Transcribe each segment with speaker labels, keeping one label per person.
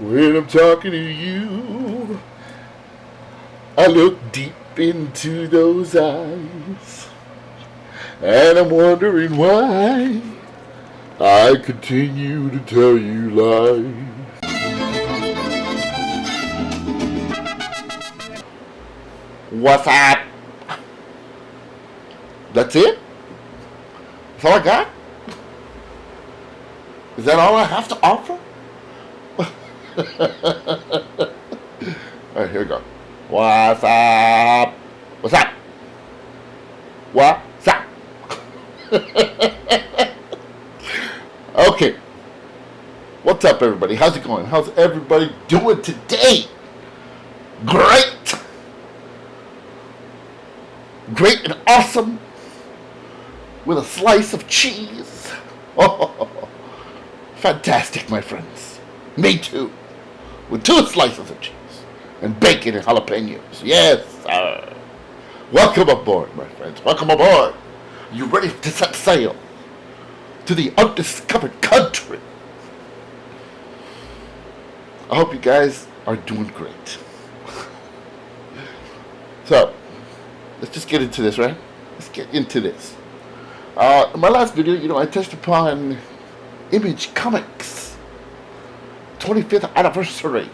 Speaker 1: When I'm talking to you, I look deep into those eyes, and I'm wondering why I continue to tell you lies. What's up? That's it? That's all I got? Is that all I have to offer? Alright, here we go. What's up? What's up? What's up? Okay. What's up, everybody? How's it going? How's everybody doing today? Great! Great and awesome. With a slice of cheese. Oh, fantastic, my friends. Me too. With 2 slices of cheese. And bacon and jalapenos. Yes, sir. Welcome aboard, my friends. Welcome aboard. You ready to set sail to the undiscovered country? I hope you guys are doing great. So, let's just get into this, right? Let's get into this. In my last video, I touched upon Image Comics 25th anniversary.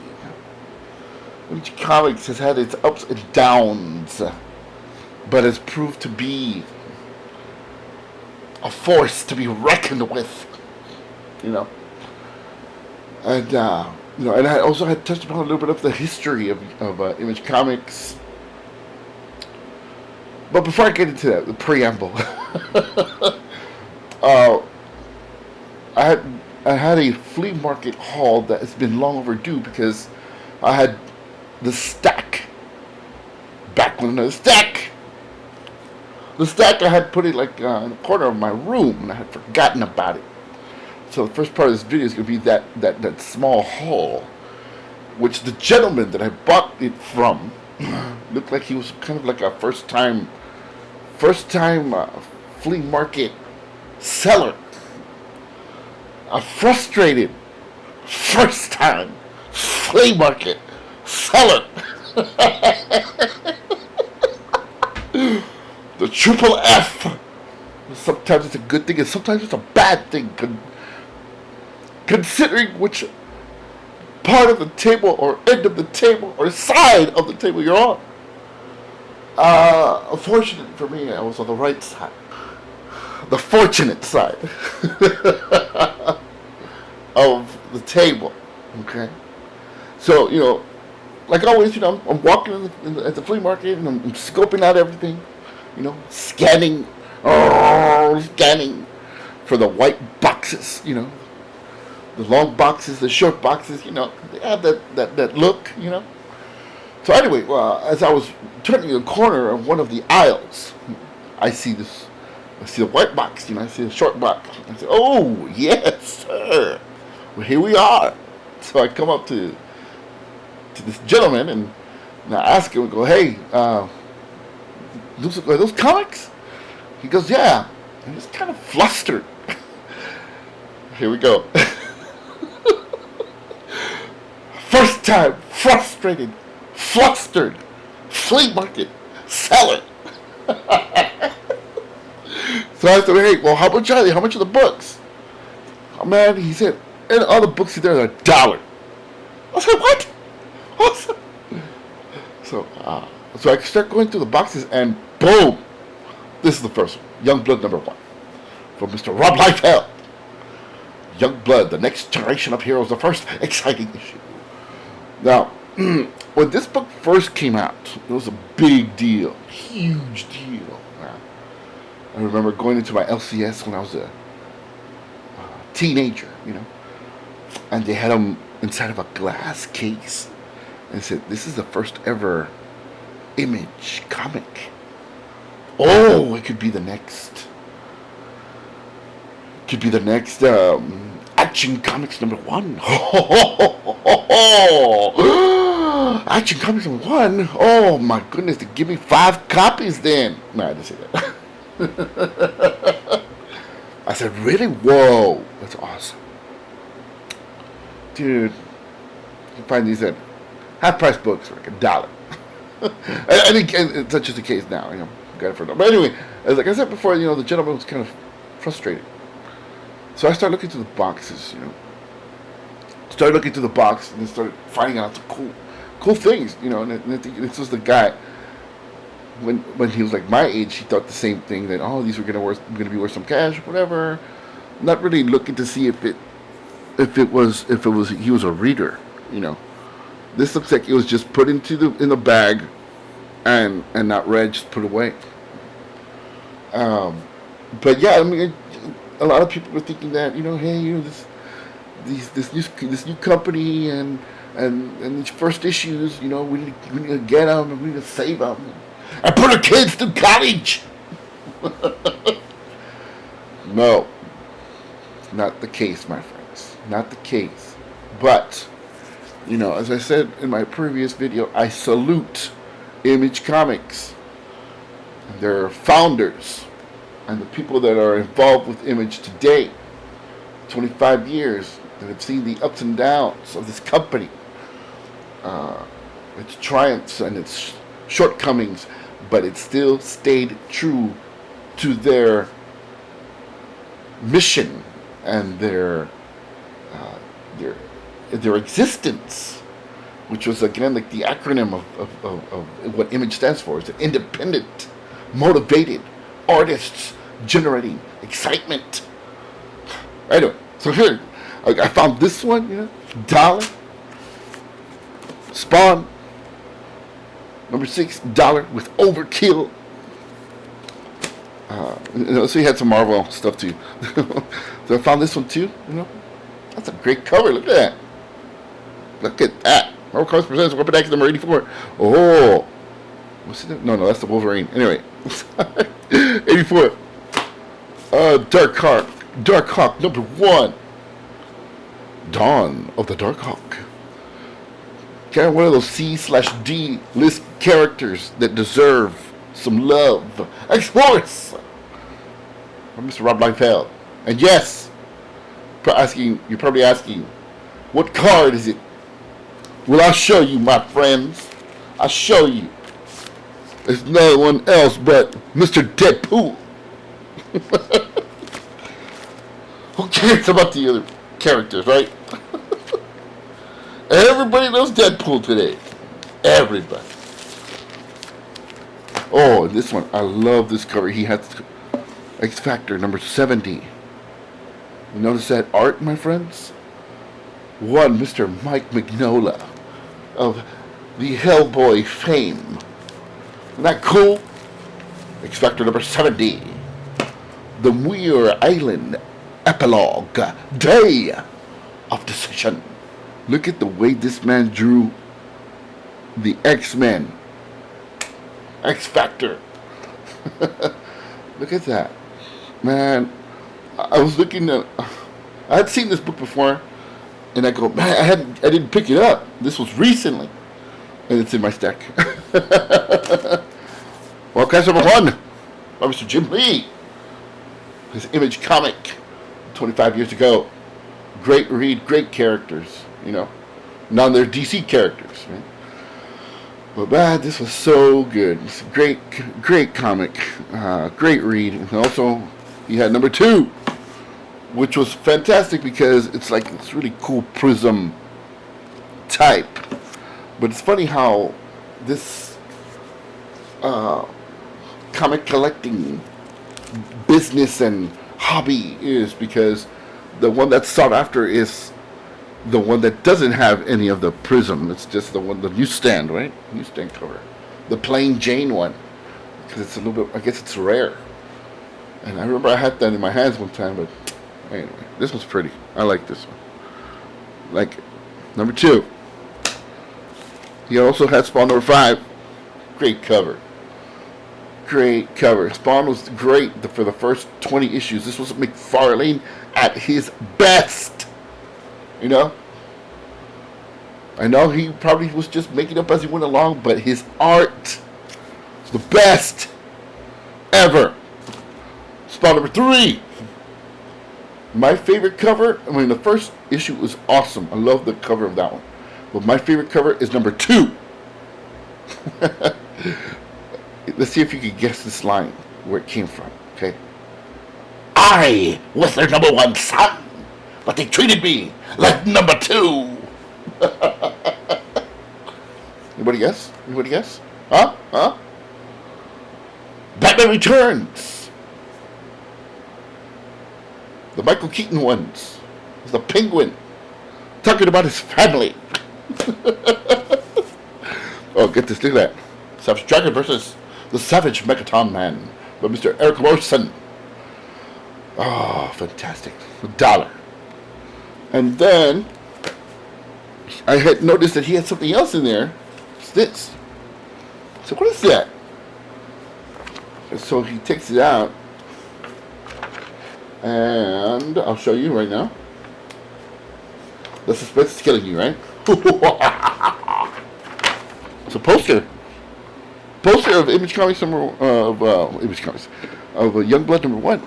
Speaker 1: Image Comics has had its ups and downs, but has proved to be a force to be reckoned with. And and I also had touched upon a little bit of the history of Image Comics. But before I get into that, the preamble, I had a flea market haul that has been long overdue because I had the stack. Back with another stack. The stack I had put it like in the corner of my room, and I had forgotten about it. So the first part of this video is going to be that small haul, which the gentleman that I bought it from looked like he was kind of like a first time flea market seller. A frustrated first time flea market seller. The triple F. Sometimes it's a good thing and sometimes it's a bad thing, considering which part of the table or end of the table or side of the table you're on. Unfortunately for me, I was on the right side. The fortunate side of the table. Okay? So, like always, I'm walking at the flea market and I'm scoping out everything. Scanning for the white boxes, the long boxes, the short boxes, they have that look, So anyway, as I was turning the corner of one of the aisles, I see the white box, I see the short box. I say, oh, yes, sir. Well, here we are. So I come up to this gentleman and I ask him, go, hey, are those comics? He goes, yeah. And he's kind of flustered. Here we go. First time, frustrated, flustered, flea market seller. So I said, hey, well, how much are they? How much are the books? Oh, man, he said, and all the books in there are $1. I said, what? So I start going through the boxes, and boom, this is the first one, Youngblood #1, from Mr. Rob Liefeld. Youngblood, the next generation of heroes, the first exciting issue. Now, when this book first came out, it was a big deal, huge deal. I remember going into my LCS when I was a teenager, and they had them inside of a glass case, and said, "This is the first ever Image comic. Oh, it could be the next. Action Comics #1. Action Comics #1. Oh my goodness! They give me 5 copies then." No, I didn't say that. I said, really? Whoa, that's awesome. Dude, can find these at half-price books for like $1. I think it's not just the case now. Got it for $1. But anyway, like I said before, the gentleman was kind of frustrated. So I started looking through the boxes. Started looking through the box and then started finding out some cool things. And I think this was the guy. When he was like my age, he thought the same thing, that these were gonna be worth some cash, whatever. Not really looking to see if he was a reader. This looks like it was just put in the bag, and not read, just put away. But yeah, I mean, a lot of people were thinking that hey, this new company and these first issues, we need to get them, and we need to save them, and put our kids through college. No, not the case, my friends. Not the case. But as I said in my previous video, I salute Image Comics, their founders, and the people that are involved with Image today. 25 years that have seen the ups and downs of this company, its triumphs and its shortcomings, but it still stayed true to their mission and their existence, which was again like the acronym of what Image stands for. It's an independent, motivated artists generating excitement. Anyway, so here I found this one, $1. Spawn number $6 with Overkill. So he had some Marvel stuff too. So I found this one too. That's a great cover. Look at that. Look at that. Marvel Comics presents Weapon X number 84. Oh, what's it? No, that's the Wolverine. Anyway, 84. Dark Hawk number 1. Dawn of the Dark Hawk. Kind of one of those C/D list characters that deserve some love. X-Force from Mr. Rob Liefeld. And yes, you're probably asking, what card is it? Well, I'll show you, my friends. I'll show you. It's no one else but Mr. Deadpool. Who cares about the other characters, right? Everybody knows Deadpool today. Everybody. Oh, this one. I love this cover. He has X Factor number 70. You notice that art, my friends? One, Mr. Mike Mignola of the Hellboy fame. Isn't that cool? X Factor number 70. The Muir Island Epilogue. Day of Decision. Look at the way this man drew the X-Men. X Factor. Look at that. Man, I was looking at... I had seen this book before, and I go, man, I didn't pick it up. This was recently. And it's in my stack. Well, class number 1 by Mr. Jim Lee. His Image comic 25 years ago. Great read, great characters, Now they're DC characters, right? But man, this was so good. It's a great comic. Great read. And also, he had number 2, which was fantastic because it's like this really cool prism type. But it's funny how this comic collecting business and hobby is, because the one that's sought after is the one that doesn't have any of the prism. It's just the newsstand, right? Newsstand cover. The plain Jane one. Because it's a little bit, I guess it's rare. And I remember I had that in my hands one time, but anyway, this one's pretty. I like this one. Like it. Number 2. He also had Spawn number 5. Great cover. Great cover. Spawn was great for the first 20 issues. This was McFarlane at his best. I know he probably was just making up as he went along, but his art is the best ever. Spawn number 3. My favorite cover, the first issue was awesome. I love the cover of that one. But my favorite cover is number 2. Let's see if you can guess this line, where it came from, okay? I was their number 1 son, but they treated me like number 2. Anybody guess? Anybody guess? Huh? Huh? Batman Returns. The Michael Keaton ones. The Penguin. Talking about his family. Oh, get this, look at that. Savage Dragon versus the Savage Megaton Man by Mr. Eric Larson. Oh, fantastic. $1. And then I had noticed that he had something else in there. It's this. So what is that? And so he takes it out. And I'll show you right now. The suspense is killing you, right? It's a poster. Poster of Image Comics number Image Comics of Youngblood number 1.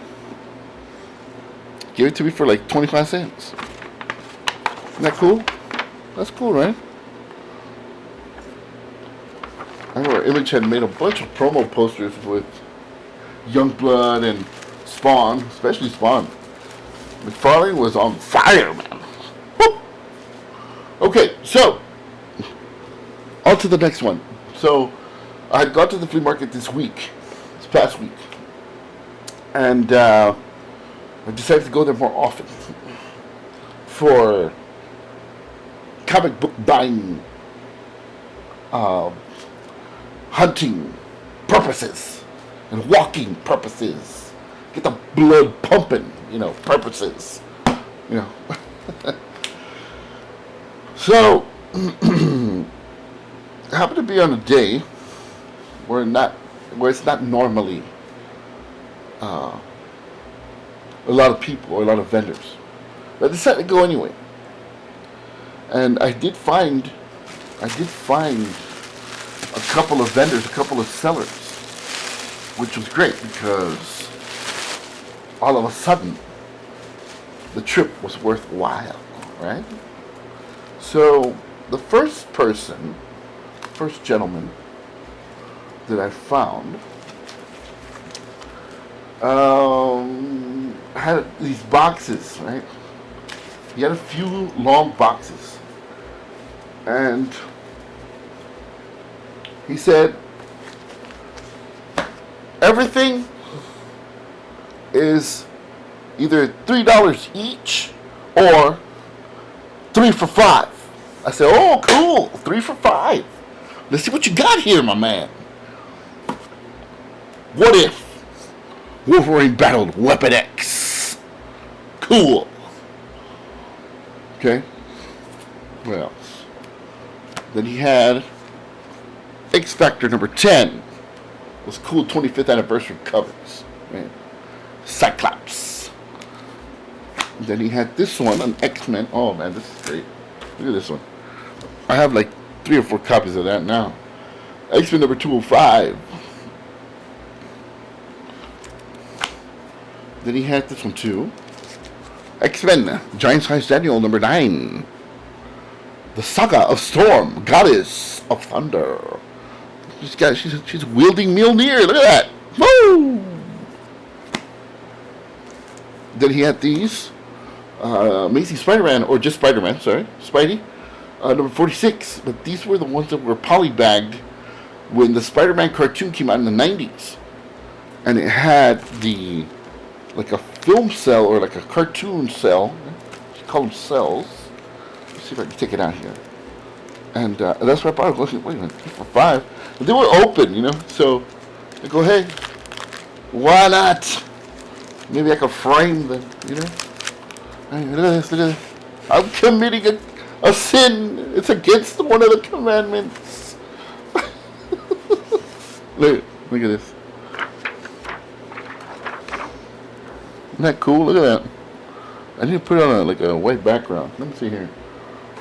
Speaker 1: Gave it to me for like 25 cents. Isn't that cool? That's cool, right? I remember Image had made a bunch of promo posters with Youngblood and Spawn, especially Spawn. McFarlane was on fire, man. Woo! Okay, so on to the next one. So I had gone to the flea market this past week, and I decided to go there more often for comic book buying, hunting purposes, and walking purposes. Get the blood pumping, purposes. So, I happened to be on a day where it's not normally a lot of people or a lot of vendors. But I decided to go anyway. And I did find a couple of vendors, a couple of sellers, which was great because all of a sudden the trip was worthwhile, right? So the first gentleman that I found had these boxes, right? He had a few long boxes, and he said everything is either $3 each or 3 for $5. I said, oh, cool, 3 for $5. Let's see what you got here, my man. What if Wolverine battled Weapon X? Cool. Okay. What else? Then he had X Factor number 10. Those cool 25th anniversary covers. Man. Cyclops. And then he had this one, an X-Men. Oh man, this is great. Look at this one. I have like 3 or 4 copies of that now. X-Men number 205. Then he had this one too. X-Men, Giant Size Daniel number 9. The Saga of Storm, Goddess of Thunder. She's wielding Mjolnir. Look at that. Woo! Then he had these. Amazing Spider-Man, or just Spider-Man, sorry. Spidey. Number 46. But these were the ones that were polybagged when the Spider-Man cartoon came out in the 90s. And it had like a film cell or like a cartoon cell. You call them cells. Let's see if I can take it out here. And that's what I bought. Wait a minute, 3 for $5. But they were open, So I go, hey, why not? Maybe I could frame them, Hey, look at this, look at this. I'm committing a sin. It's against one of the commandments. Look at this. Isn't that cool? Look at that. I need to put it on a white background. Let me see here.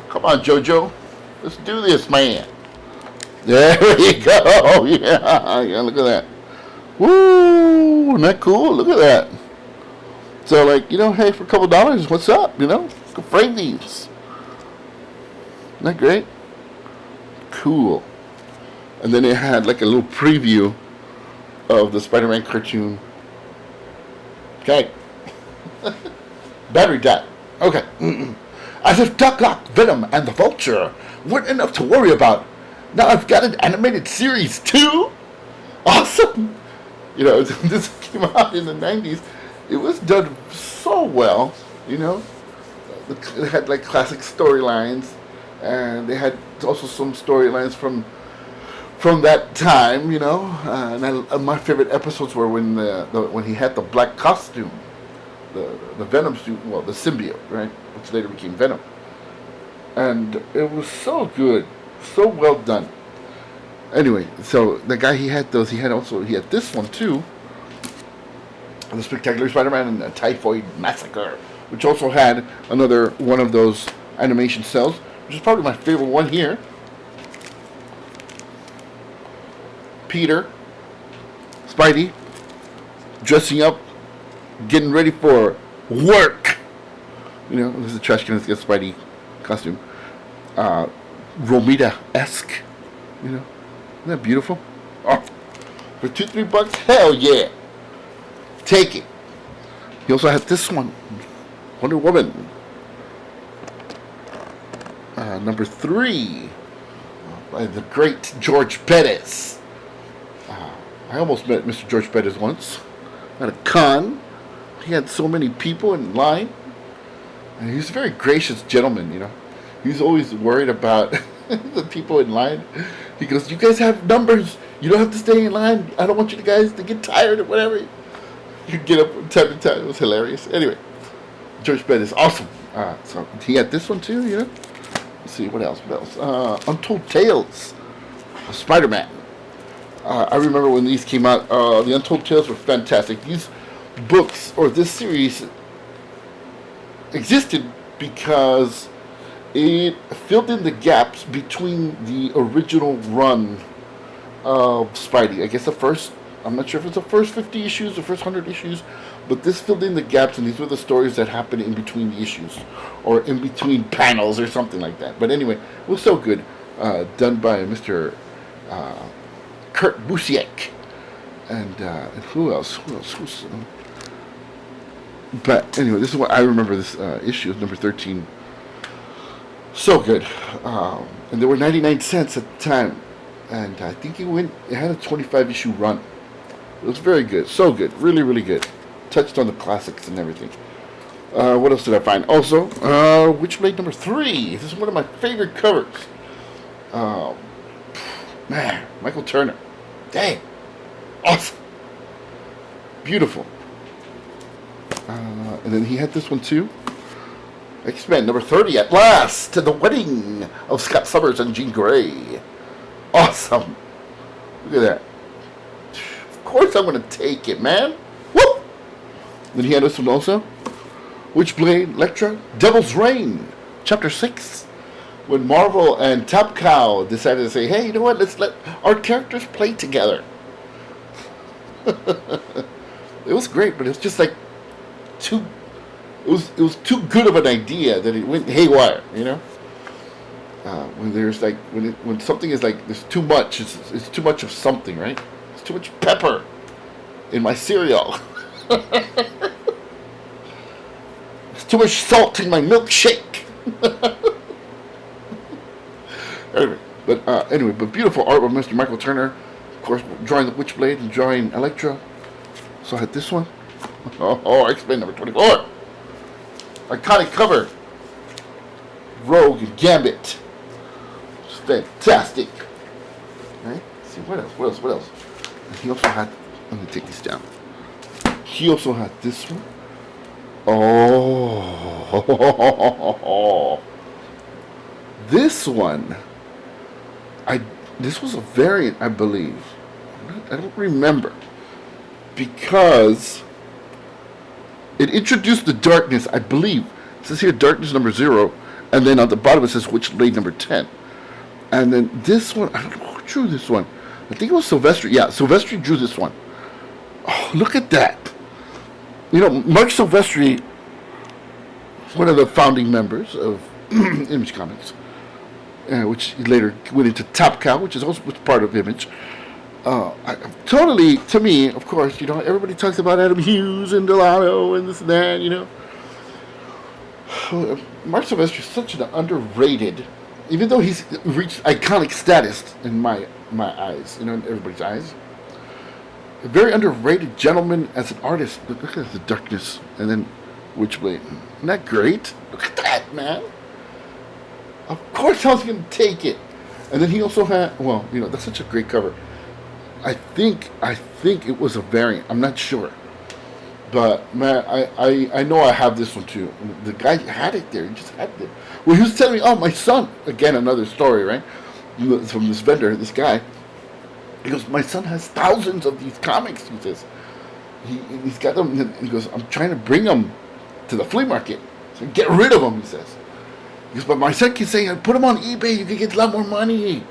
Speaker 1: Come on, JoJo. Let's do this, man. There you go. Yeah, look at that. Woo! Isn't that cool? Look at that. So, hey, for a couple $, what's up, You can frame these. Isn't that great? Cool. And then it had like a little preview of the Spider-Man cartoon. Okay. Battery died. Okay. As if Doc Ock, Venom, and the Vulture weren't enough to worry about, now I've got an animated series too? Awesome! You know, this came out in the 90s. It was done so well, you know. It had like classic storylines, and they had also some storylines from that time, you know. And my favorite episodes were when he had the black costume, the Venom suit, well, the symbiote, right, which later became Venom. And it was so good, so well done. Anyway, so the guy he had this one too, the Spectacular Spider-Man and the Typhoid Massacre, which also had another one of those animation cells, which is probably my favorite one here. Peter, Spidey, dressing up, getting ready for work. You know, this is a trash can against Spidey costume. Romita-esque, you know. Isn't that beautiful? Oh, for $2-3, hell yeah. Take it. He also had this one, Wonder Woman. Number 3, by the great George Perez. I almost met Mr. George Perez once at a con. He had so many people in line. And he was a very gracious gentleman, you know. He was always worried about the people in line. He goes, you guys have numbers. You don't have to stay in line. I don't want you guys to get tired or whatever. You get up from time to time. It was hilarious. Anyway, George Bed is awesome. So he had this one too, you know. Let's see, what else? Untold Tales of Spider-Man. I remember when these came out. The Untold Tales were fantastic. These books, or this series, existed because it filled in the gaps between the original run of Spidey. I guess I'm not sure if it's the first 50 issues, the first 100 issues, but this filled in the gaps, and these were the stories that happened in between the issues, or in between panels, or something like that. But anyway, it was so good. Done by Mr. Kurt Busiek. And who else? But anyway, this is what I remember. This issue, number 13. So good. And they were 99 cents at the time. And I think it had a 25 issue run. It was very good. So good. Really, really good. Touched on the classics and everything. What else did I find? Also, Witchblade number 3. This is one of my favorite covers. Man, Michael Turner. Dang. Awesome. Beautiful. And then he had this one too. X-Men number 30, at last, to the wedding of Scott Summers and Jean Grey. Awesome. Look at that. Of course I'm going to take it, man. Whoop! Then he had this one also. Witchblade, Elektra, Devil's Reign, Chapter 6. When Marvel and Top Cow decided to say, hey, you know what, let's let our characters play together. It was great, but it was just like it was too good of an idea that it went haywire, you know. When there's like when something is like there's too much, it's too much of something, right? It's too much pepper in my cereal. It's too much salt in my milkshake. Anyway, but beautiful art by Mr. Michael Turner, of course, drawing the Witchblade and drawing Elektra. So I had this one. X-Men number 24. Iconic cover. Rogue and Gambit. It's fantastic. Right? Let's see, what else? And he also had, let me take this down. He also had this one. This one. This was a variant, I believe. I don't remember. Because it introduced the darkness, I believe. It says here darkness number 0, and then on the bottom it says Witchblade number 10. And then this one, I don't know who drew this one. I think it was Silvestri. Yeah, Silvestri drew this one. Oh, look at that. You know, Mark Silvestri, one of the founding members of Image Comics, which later went into Top Cow, which is also part of Image. Totally, to me, of course, everybody talks about Adam Hughes and Delano and this and that, Mark Silvestri is such an underrated, even though he's reached iconic status in my eyes, in everybody's eyes. A very underrated gentleman as an artist. Look at the darkness, and then Witchblade. Isn't that great? Look at that, man. Of course I was going to take it. And then he also had, that's such a great cover. I think it was a variant. I'm not sure. But, man, I know I have this one, too. The guy had it there. He just had it there. Well, he was telling me, my son. Again, another story, right? From this vendor, this guy. He goes, my son has thousands of these comics, he says. He's got them. And he goes, I'm trying to bring them to the flea market. So get rid of them, he says. He goes, but my son keeps saying, put them on eBay. You can get a lot more money.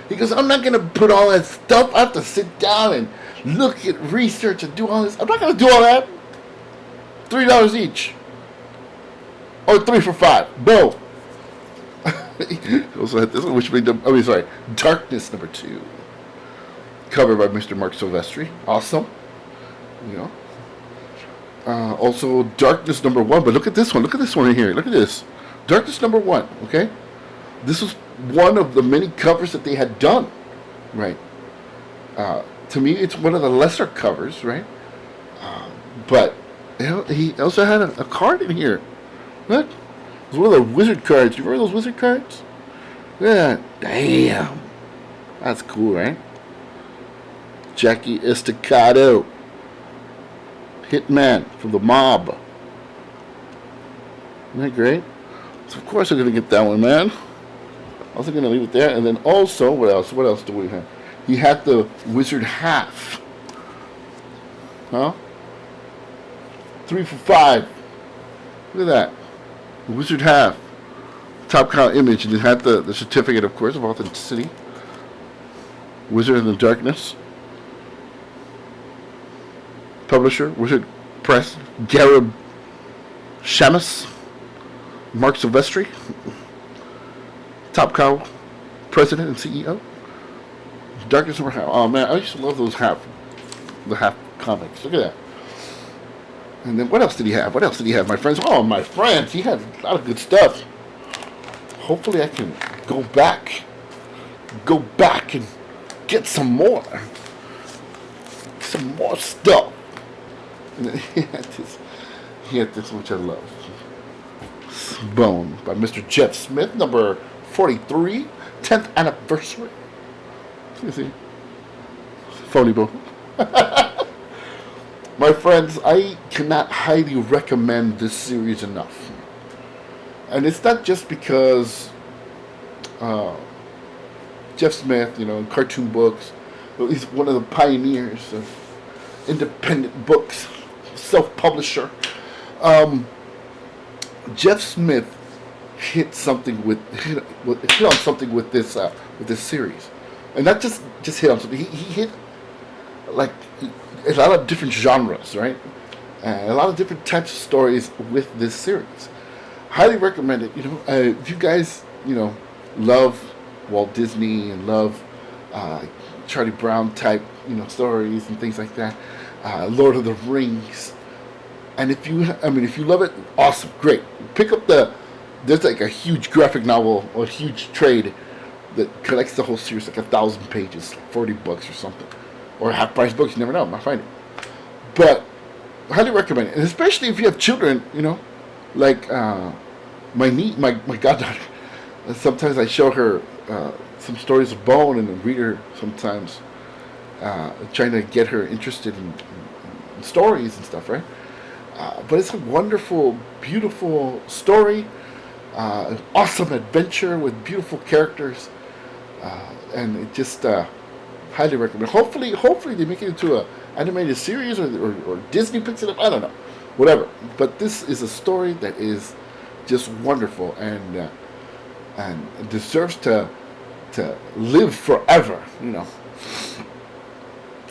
Speaker 1: He goes, I'm not going to put all that stuff. I have to sit down and look at research and do all this. I'm not going to do all that. $3 each. Or 3 for $5. No. Also had this one, which made Darkness number 2. Covered by Mr. Mark Silvestri. Awesome. Also Darkness number 1. But look at this one. Look at this one right here. Look at this. Darkness number 1. Okay? This was one of the many covers that they had done. Right? To me, it's one of the lesser covers. Right? But he also had a card in here. Look. It was one of the wizard cards. You remember those wizard cards? Yeah. Damn. That's cool, right? Jackie Estacado. Hitman from the Mob. Isn't that great? So of course I'm going to get that one, man. I was going to leave it there. And then also, what else? What else do we have? He had the Wizard Half. Huh? 3 for $5. Look at that. The Wizard Half. Top Cow Image. And it had the certificate, of course, of authenticity. Wizard in the Darkness. Publisher, Wizard Press, Garib Shamus, Mark Silvestri, Top Cow President and CEO. Darkness number half. Oh man, I used to love those the half comics. Look at that. And then what else did he have? My friends? Oh, my friends, he had a lot of good stuff. Hopefully I can go back and get some more stuff. And then he had this which I love. Bone by Mr. Jeff Smith, number 43, 10th anniversary. You see? Phony bone. My friends, I cannot highly recommend this series enough. And it's not just because Jeff Smith, cartoon books, he's one of the pioneers of independent books, self-publisher. Jeff Smith hit on something with this series, and not just hit on something. He hit like a lot of different genres, right? A lot of different types of stories with this series. Highly recommend it. If you guys love Walt Disney and love Charlie Brown type stories and things like that, Lord of the Rings. And if you love it, awesome, great. Pick up there's like a huge graphic novel or a huge trade that collects the whole series, like 1,000 pages, like $40 or something, or half price books. You never know, I might find it. But highly recommend it, and especially if you have children, like my goddaughter. Sometimes I show her some stories of Bone and then read her sometimes, trying to get her interested in stories and stuff, right? But it's a wonderful, beautiful story, an awesome adventure with beautiful characters, and it just highly recommend. Hopefully they make it into a animated series or Disney picks it up. I don't know, whatever. But this is a story that is just wonderful and deserves to live forever.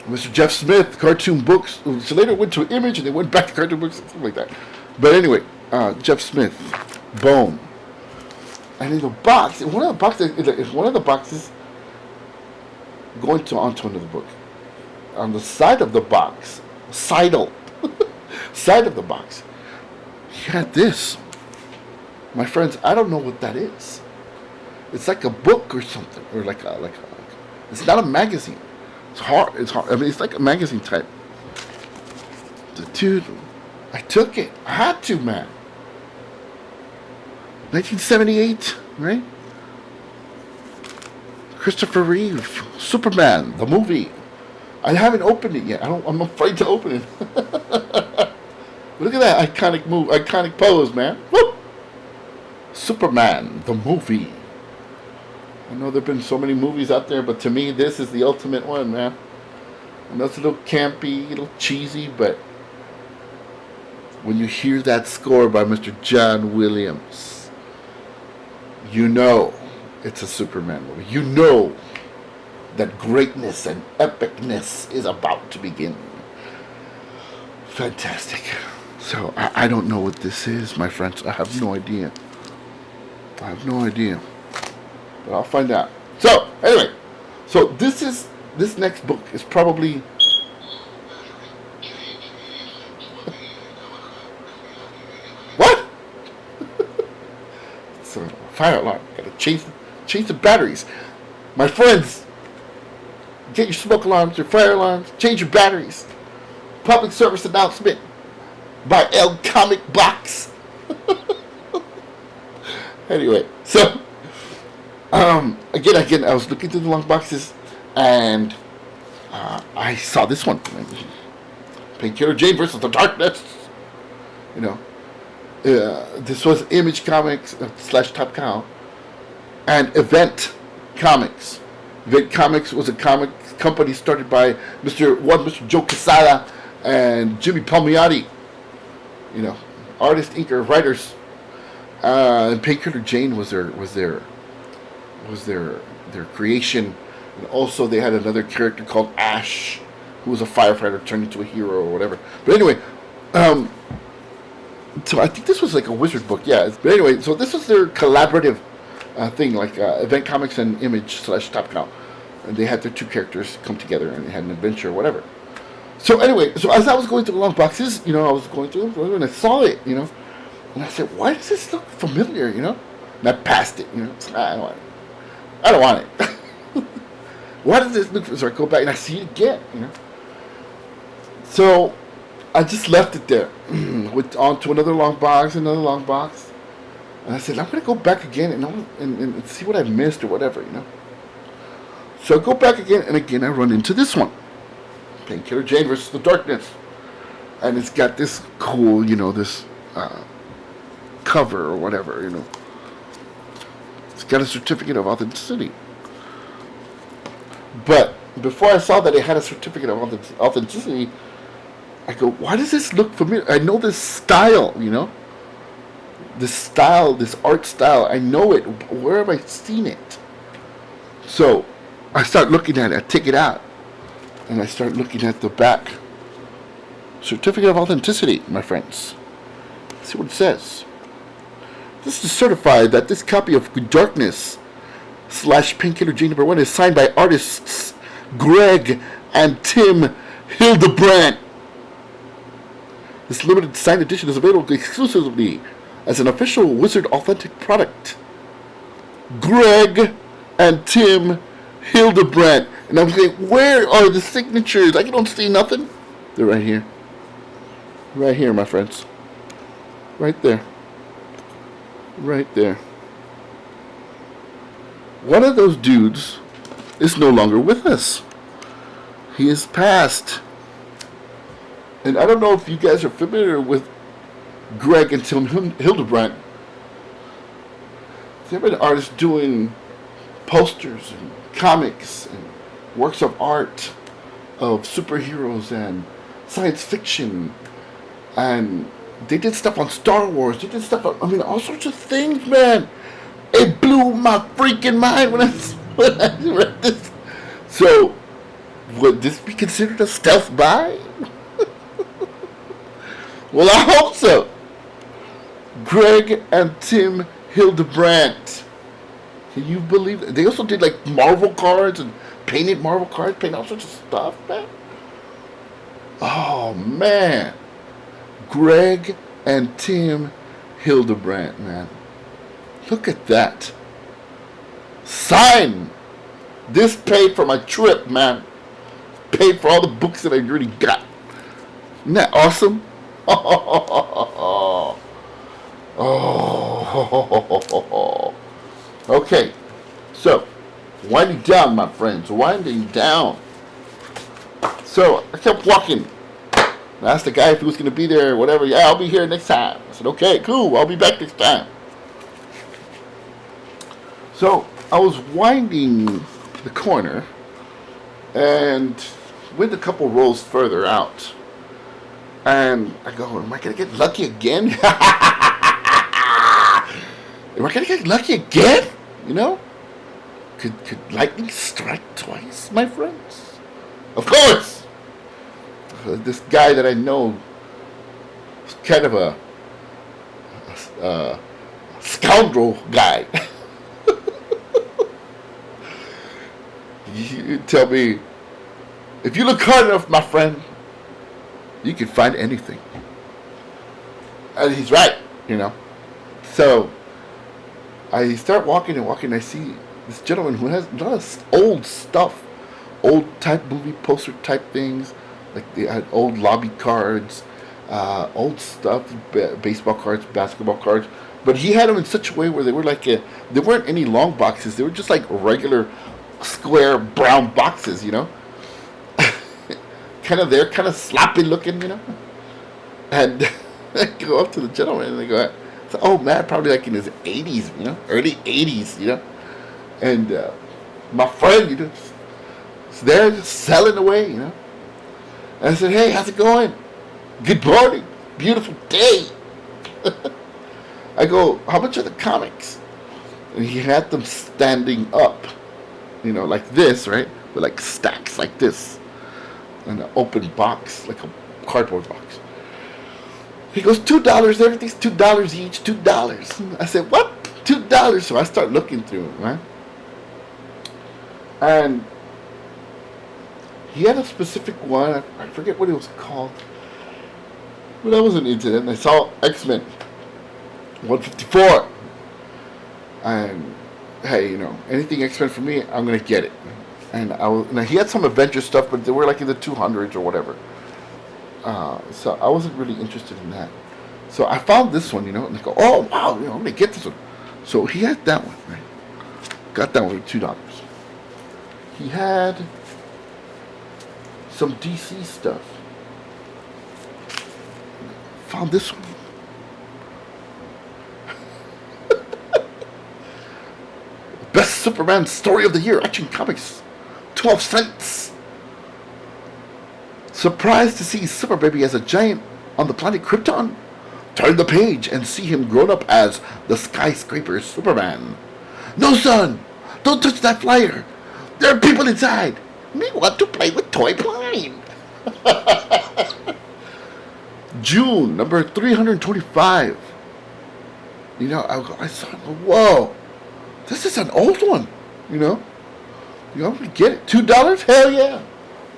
Speaker 1: Mr. Jeff Smith, cartoon books. So later went to Image and they went back to cartoon books, something like that. But anyway, Jeff Smith, Bone. And in the box, in one of the boxes, going to onto another book. On the side of the box, side of the box, he had this. My friends, I don't know what that is. It's like a book or something, or like a. It's not a magazine. It's hard. It's hard. I mean, it's like a magazine type. Dude, I took it. I had to, man. 1978, right? Christopher Reeve, Superman, the movie. I haven't opened it yet. I'm afraid to open it. Look at that iconic pose, man. Woo! Superman, the movie. I know there've been so many movies out there, but to me, this is the ultimate one, man. I know it's a little campy, a little cheesy, but when you hear that score by Mr. John Williams, you know it's a Superman movie. You know that greatness and epicness is about to begin. Fantastic. So, I don't know what this is, my friends. I have no idea. But I'll find out. So, anyway. So, this next book is probably... What? So, fire alarm. Gotta change the batteries. My friends, get your smoke alarms, your fire alarms, change your batteries. Public service announcement by L Comic Box. Anyway, so again, I was looking through the long boxes, and I saw this one, Painkiller Jane versus the Darkness. You know, this was Image Comics / Top Cow, and Event Comics. Event Comics was a comic company started by Mr. Joe Quesada and Jimmy Palmiotti. You know, artist, inker, writers. And Painkiller Jane was their creation, and also they had another character called Ash, who was a firefighter turned into a hero or whatever. But anyway, so I think this was like a wizard book, yeah. But anyway, so this was their collaborative thing, like Event Comics and Image / Top Cow, and they had their two characters come together and they had an adventure or whatever. So anyway, so as I was going through the long boxes, you know, I was going through them and I saw it, you know. And I said, why does this look familiar, you know? And I passed it, you know. I don't want it. Why does this look familiar? So I go back and I see it again, you know. So I just left it there. Went on to another long box. And I said, I'm going to go back again and see what I missed or whatever, you know. So I go back again, and again I run into this one. Painkiller Jane versus the Darkness. And it's got this cool, you know, this... cover or whatever, you know. It's got a certificate of authenticity. But before I saw that it had a certificate of authenticity, I go, why does this look familiar? I know this style, you know. This art style, I know it. Where have I seen it? So I start looking at it. I take it out, and I start looking at the back. Certificate of authenticity, my friends. See what it says. This is certified that this copy of Darkness / Painkiller Jane #1 is signed by artists Greg and Tim Hildebrandt. This limited signed edition is available exclusively as an official Wizard authentic product. Greg and Tim Hildebrandt. And I'm saying, where are the signatures? I don't see nothing. They're right here. Right here, my friends. Right there. Right there. One of those dudes is no longer with us. He is passed. And I don't know if you guys are familiar with Greg and Tim Hildebrandt. They've been artists doing posters and comics and works of art of superheroes and science fiction, and they did stuff on Star Wars. They did stuff on, all sorts of things, man. It blew my freaking mind when I read this. So, would this be considered a stealth buy? Well, I hope so. Greg and Tim Hildebrandt. Can you believe it? They also did like Marvel cards and painted Marvel cards, paint all sorts of stuff, man. Oh man, Greg and Tim Hildebrandt, man. Look at that. Sign. This paid for my trip, man. Paid for all the books that I already got. Isn't that awesome? Oh. Okay. So, winding down, my friends. Winding down. So, I kept walking. I asked the guy if he was going to be there, whatever. Yeah, I'll be here next time. I said, okay, cool. I'll be back next time. So, I was winding the corner and went a couple rows further out. And I go, am I going to get lucky again? Am I going to get lucky again? You know? Could lightning strike twice, my friends? Of course! This guy that I know is kind of a scoundrel guy. You tell me, if you look hard enough, my friend, you can find anything. And he's right, you know. So, I start walking and walking, and I see this gentleman who has a lot of old stuff. Old type movie poster type things. Like they had old lobby cards, old stuff, baseball cards, basketball cards. But he had them in such a way where they were like, they weren't any long boxes. They were just like regular square brown boxes, you know. They're kind of sloppy looking, you know. And I go up to the gentleman and I go, so, oh man, probably like in his 80s, you know, early 80s, you know. And my friend, you know, is there just selling away, you know. And I said, hey, how's it going? Good morning. Beautiful day. I go, how much are the comics? And he had them standing up, you know, like this, right? With like stacks like this. And an open box, like a cardboard box. He goes, $2, everything's $2 each, $2. I said, what? $2? So I start looking through it, right? And he had a specific one, I forget what it was called. But I wasn't into it, and I saw X-Men 154. And hey, you know, anything X-Men for me, I'm gonna get it. And now he had some Avengers stuff, but they were like in the 200s or whatever. So I wasn't really interested in that. So I found this one, you know, and I go, oh wow, you know, I'm gonna get this one. So he had that one, right? Got that one for $2. He had some DC stuff. Found this one. Best Superman story of the year, Action Comics. 12 cents. Surprised to see Super Baby as a giant on the planet Krypton? Turn the page and see him grown up as the skyscraper Superman. No, son! Don't touch that flyer! There are people inside! We want to play with toy plane! June, number 325. You know, I saw, whoa! This is an old one, you know? You know, we get it. $2? Hell yeah!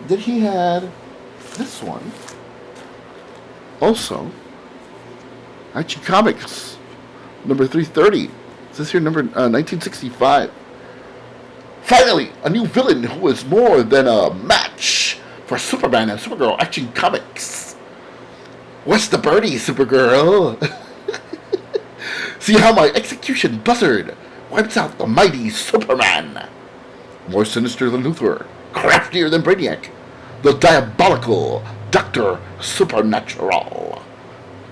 Speaker 1: Then he had this one. Also, Action Comics, number 330. It says here number 1965. Finally, a new villain who is more than a match for Superman and Supergirl Action Comics. What's the birdie, Supergirl? See how my execution buzzard wipes out the mighty Superman. More sinister than Luthor, craftier than Brainiac, the diabolical Dr. Supernatural.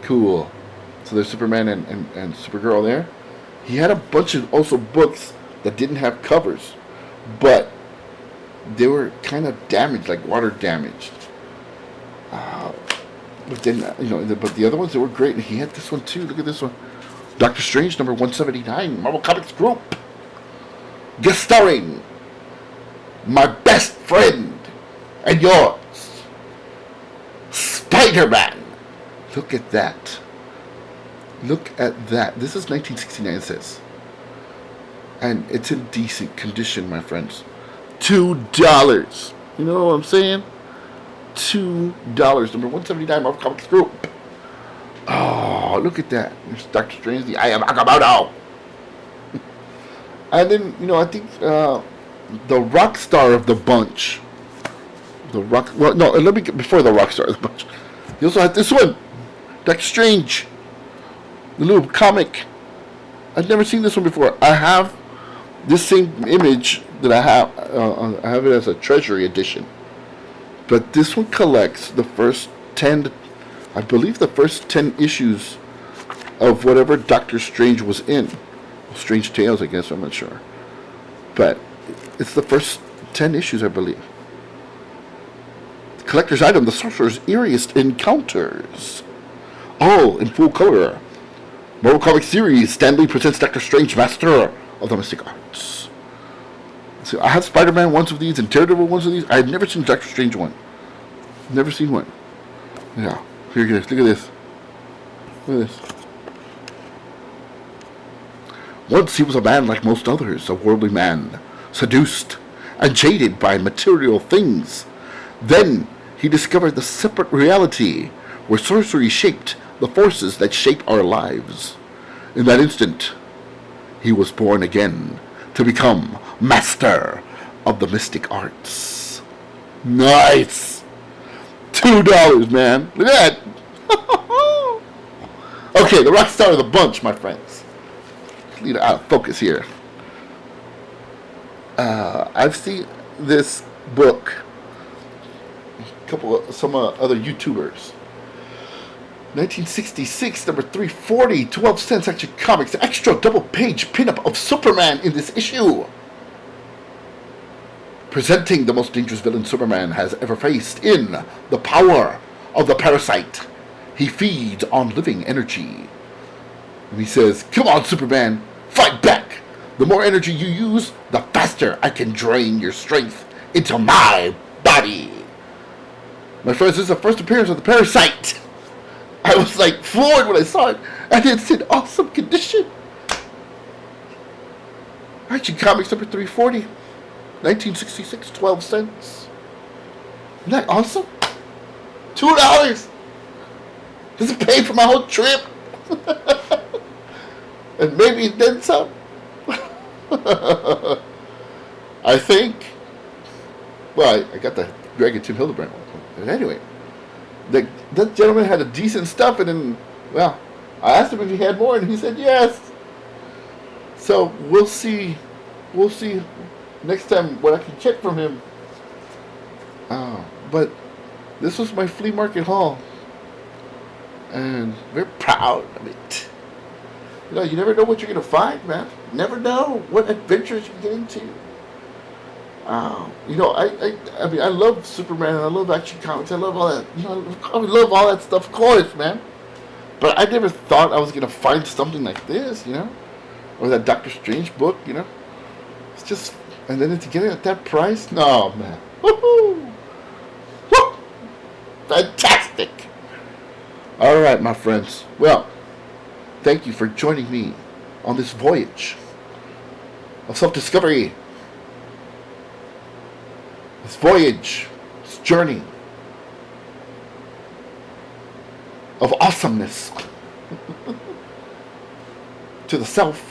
Speaker 1: Cool. So there's Superman and Supergirl there. He had a bunch of also books that didn't have covers, but they were kind of damaged, like water damaged. But then, you know, but the other ones, they were great. And he had this one too. Look at this one. Doctor Strange, number 179, Marvel Comics Group. Guest starring my best friend and yours, Spider-Man. Look at that. Look at that. This is 1969, it says. And it's in decent condition, my friends. $2. You know what I'm saying? $2. Number 179, Marvel Comics Group. Oh, look at that. There's Doctor Strange, the Eye of Agamotto. And then, I think the rock star of the bunch. Before the rock star of the bunch. He also had this one. Doctor Strange. The little comic. I've never seen this one before. I have this same image that I have it as a treasury edition. But this one collects the first 10, I believe the first 10 issues of whatever Doctor Strange was in. Strange Tales, I guess, I'm not sure. But it's the first 10 issues, I believe. Collector's item, the Sorcerer's Eeriest Encounters. All in full color. Marvel Comics series, Stan Lee presents Doctor Strange, Master of the Mystic Arts. So I have Spider-Man ones of these and Daredevil ones of these. I've never seen Doctor Strange one. Never seen one. Yeah. Here it is. Look at this. Look at this. Once he was a man like most others, a worldly man, seduced and jaded by material things. Then he discovered the separate reality where sorcery shaped the forces that shape our lives. In that instant, he was born again to become master of the mystic arts. Nice! $2, man. Look at that. Okay, the rock star of the bunch, my friends. Need to out of focus here. I've seen this book. Some other YouTubers. 1966, number 340, 12 cents Action Comics, extra double page pinup of Superman in this issue. Presenting the most dangerous villain Superman has ever faced in the power of the parasite. He feeds on living energy. And he says, "Come on, Superman, fight back. The more energy you use, the faster I can drain your strength into my body." My friends, this is the first appearance of the parasite. I was like floored when I saw it, and it's in awesome condition. Action Comics number 340, 1966, 12 cents. Isn't that awesome? $2. Does it pay for my whole trip? And maybe then some. I think. Well, I got the Greg and Tim Hildebrand one. But anyway, that gentleman had a decent stuff, and then, well, I asked him if he had more, and he said yes. So we'll see next time what I can get from him. But this was my flea market haul, and very proud of it. You never know what you're gonna find, man. Never know what adventures you get into. I mean, I love Superman and I love Action Comics. I love all that. I love all that stuff, of course, man. But I never thought I was gonna find something like this, or that Doctor Strange book, It's just, and then to get it at that price, no, man. Woohoo! Woo! Fantastic. All right, my friends. Well, thank you for joining me on this voyage of self-discovery. This voyage, this journey of awesomeness to the self.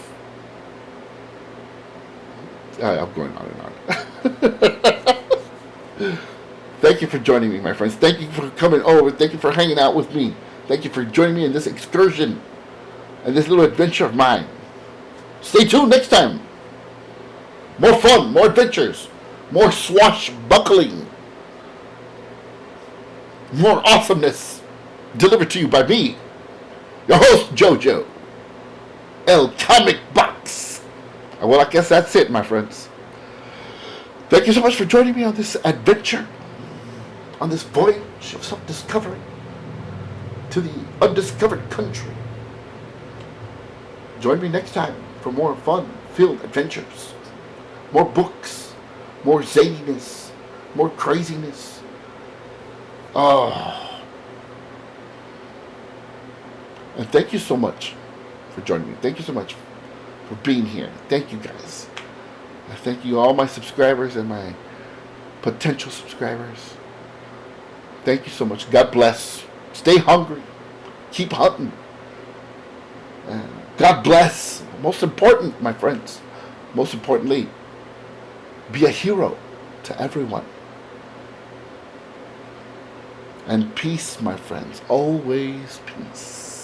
Speaker 1: I'm going on and on. Thank you for joining me, my friends. Thank you for coming over. Thank you for hanging out with me. Thank you for joining me in this excursion and this little adventure of mine. Stay tuned next time. More fun, more adventures. More swashbuckling. More awesomeness. Delivered to you by me, your host, JoJo. El Comic Box. Well, I guess that's it, my friends. Thank you so much for joining me on this adventure. On this voyage of self-discovery. To the undiscovered country. Join me next time for more fun-filled adventures. More books. More zaniness, more craziness. Oh. And thank you so much for joining me. Thank you so much for being here. Thank you guys. I thank you, all my subscribers and my potential subscribers. Thank you so much. God bless. Stay hungry. Keep hunting. And God bless. Most important, my friends, most importantly, be a hero to everyone. And peace, my friends. Always peace.